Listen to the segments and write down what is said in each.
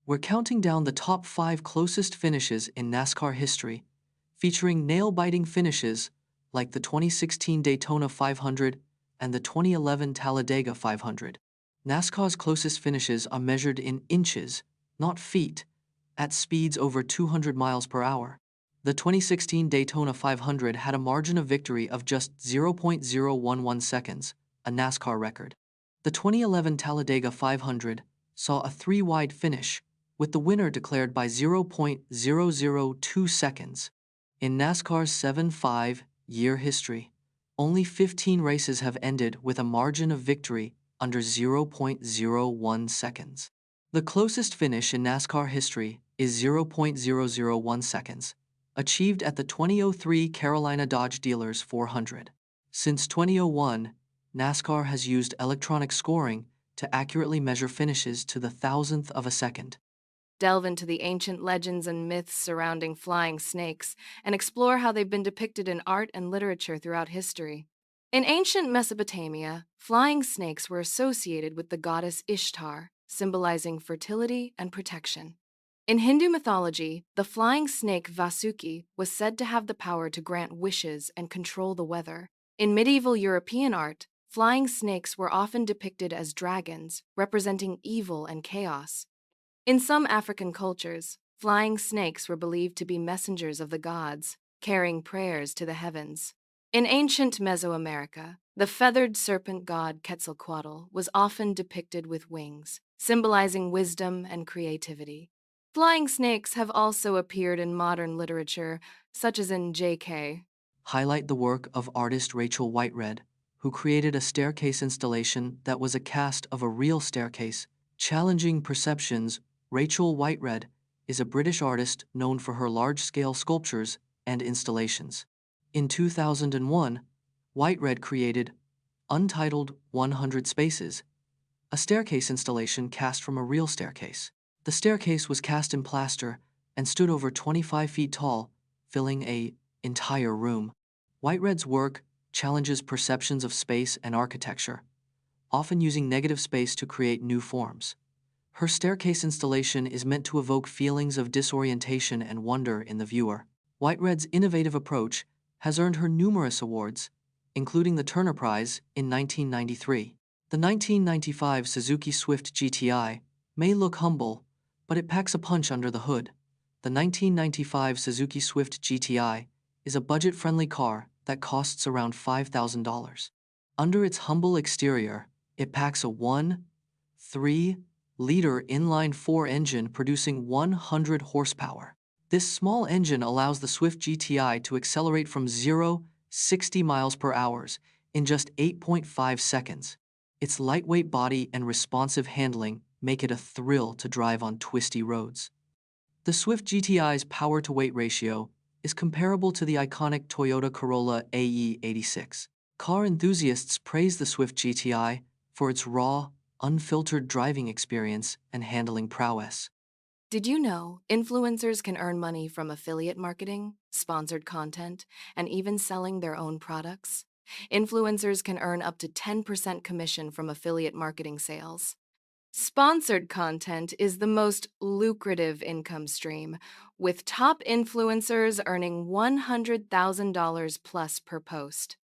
We're counting down the top 5 closest finishes in NASCAR history, featuring nail-biting finishes like the 2016 Daytona 500 and the 2011 Talladega 500. NASCAR's closest finishes are measured in inches, not feet, at speeds over 200 miles per hour. The 2016 Daytona 500 had a margin of victory of just 0.011 seconds, a NASCAR record. The 2011 Talladega 500 saw a 3-wide finish, with the winner declared by 0.002 seconds. In NASCAR's 75-year history, only 15 races have ended with a margin of victory under 0.01 seconds. The closest finish in NASCAR history is 0.001 seconds, achieved at the 2003 Carolina Dodge Dealers 400. Since 2001, NASCAR has used electronic scoring to accurately measure finishes to the thousandth of a second. Delve into the ancient legends and myths surrounding flying snakes and explore how they've been depicted in art and literature throughout history. In ancient Mesopotamia, flying snakes were associated with the goddess Ishtar, symbolizing fertility and protection. In Hindu mythology, the flying snake Vasuki was said to have the power to grant wishes and control the weather. In medieval European art, flying snakes were often depicted as dragons, representing evil and chaos. In some African cultures, flying snakes were believed to be messengers of the gods, carrying prayers to the heavens. In ancient Mesoamerica, the feathered serpent god Quetzalcoatl was often depicted with wings, symbolizing wisdom and creativity. Flying snakes have also appeared in modern literature, such as in J.K. Highlight the work of artist Rachel Whiteread, who created a staircase installation that was a cast of a real staircase. Challenging perceptions, Rachel Whiteread is a British artist known for her large-scale sculptures and installations. In 2001, Whiteread created Untitled 100 Spaces, a staircase installation cast from a real staircase. The staircase was cast in plaster and stood over 25 feet tall, filling an entire room. Whiteread's work challenges perceptions of space and architecture, often using negative space to create new forms. Her staircase installation is meant to evoke feelings of disorientation and wonder in the viewer. Whiteread's innovative approach has earned her numerous awards, including the Turner Prize in 1993. The 1995 Suzuki Swift GTi may look humble, but it packs a punch under the hood. The 1995 Suzuki Swift GTi is a budget-friendly car that costs around $5,000. Under its humble exterior, it packs a 1.3-liter inline-4 engine producing 100 horsepower. This small engine allows the Swift GTi to accelerate from 0-60 miles per hour in just 8.5 seconds. Its lightweight body and responsive handling make it a thrill to drive on twisty roads. The Swift GTi's power-to-weight ratio is comparable to the iconic Toyota Corolla AE86. Car enthusiasts praise the Swift GTi for its raw, unfiltered driving experience and handling prowess. Did you know influencers can earn money from affiliate marketing, sponsored content, and even selling their own products? Influencers can earn up to 10% commission from affiliate marketing sales. Sponsored content is the most lucrative income stream, with top influencers earning $100,000 plus per post.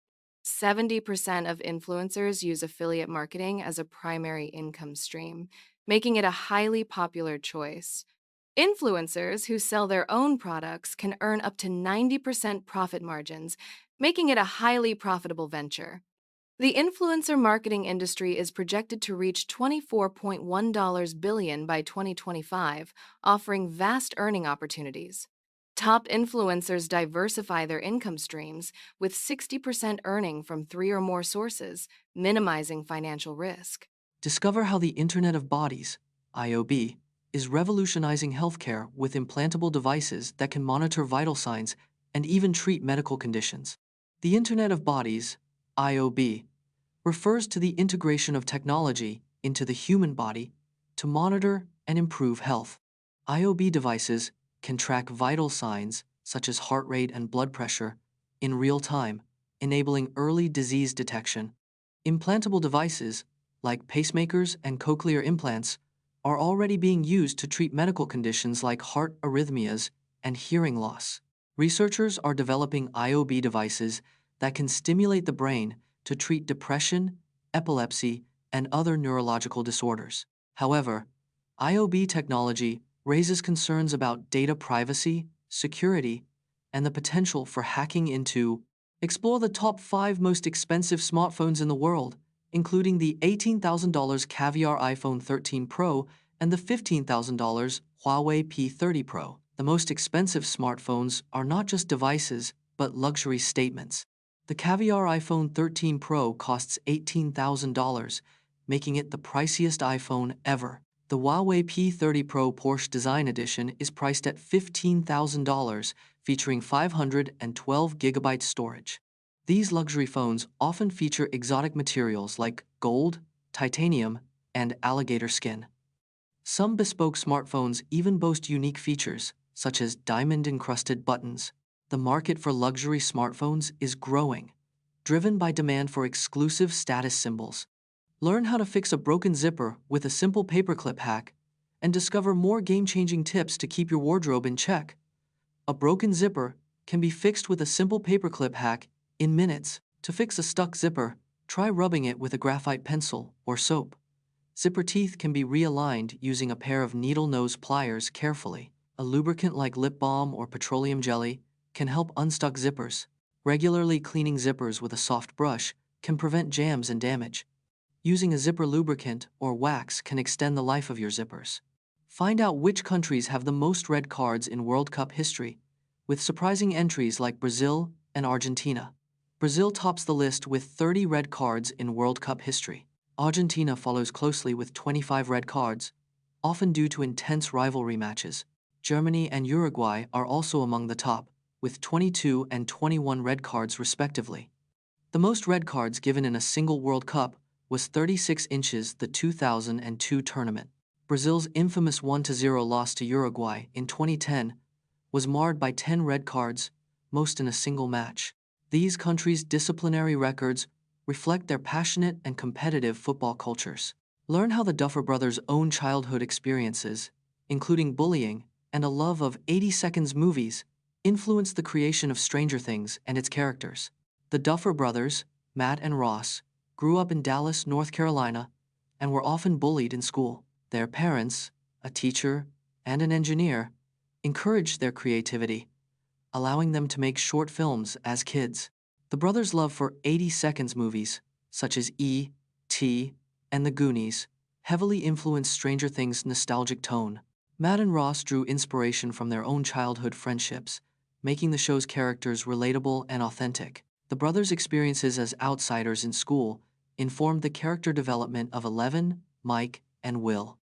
70% of influencers use affiliate marketing as a primary income stream, making it a highly popular choice. Influencers who sell their own products can earn up to 90% profit margins, making it a highly profitable venture. The influencer marketing industry is projected to reach $24.1 billion by 2025, offering vast earning opportunities. Top influencers diversify their income streams, with 60% earning from 3 or more sources, minimizing financial risk. Discover how the Internet of Bodies, IoB, is revolutionizing healthcare with implantable devices that can monitor vital signs and even treat medical conditions. The Internet of Bodies, IoB, refers to the integration of technology into the human body to monitor and improve health. IoB devices can track vital signs such as heart rate and blood pressure in real time, enabling early disease detection. Implantable devices, like pacemakers and cochlear implants, are already being used to treat medical conditions like heart arrhythmias and hearing loss. Researchers are developing IOB devices that can stimulate the brain to treat depression, epilepsy, and other neurological disorders. However, IOB technology raises concerns about data privacy, security, and the potential for hacking into. Explore the top 5 most expensive smartphones in the world, including the $18,000 Caviar iPhone 13 Pro and the $15,000 Huawei P30 Pro. The most expensive smartphones are not just devices, but luxury statements. The Caviar iPhone 13 Pro costs $18,000, making it the priciest iPhone ever. The Huawei P30 Pro Porsche Design Edition is priced at $15,000, featuring 512 gigabytes storage. These luxury phones often feature exotic materials like gold, titanium, and alligator skin. Some bespoke smartphones even boast unique features, such as diamond-encrusted buttons. The market for luxury smartphones is growing, driven by demand for exclusive status symbols. Learn how to fix a broken zipper with a simple paperclip hack, and discover more game-changing tips to keep your wardrobe in check. A broken zipper can be fixed with a simple paperclip hack in minutes. To fix a stuck zipper, try rubbing it with a graphite pencil or soap. Zipper teeth can be realigned using a pair of needle nose pliers carefully. A lubricant like lip balm or petroleum jelly can help unstuck zippers. Regularly cleaning zippers with a soft brush can prevent jams and damage. Using a zipper lubricant or wax can extend the life of your zippers. Find out which countries have the most red cards in World Cup history, with surprising entries like Brazil and Argentina. Brazil tops the list with 30 red cards in World Cup history. Argentina follows closely with 25 red cards, often due to intense rivalry matches. Germany and Uruguay are also among the top, with 22 and 21 red cards respectively. The most red cards given in a single World Cup was 36 inches the 2002 tournament. Brazil's infamous 1-0 loss to Uruguay in 2010 was marred by 10 red cards, most in a single match. These countries' disciplinary records reflect their passionate and competitive football cultures. Learn how the Duffer Brothers' own childhood experiences, including bullying and a love of 80 Seconds movies, influenced the creation of Stranger Things and its characters. The Duffer Brothers, Matt and Ross, grew up in Dallas, North Carolina, and were often bullied in school. Their parents, a teacher and an engineer, encouraged their creativity, allowing them to make short films as kids. The brothers' love for 80 Seconds movies, such as E.T. and The Goonies, heavily influenced Stranger Things' nostalgic tone. Matt and Ross drew inspiration from their own childhood friendships, making the show's characters relatable and authentic. The brothers' experiences as outsiders in school informed the character development of Eleven, Mike, and Will.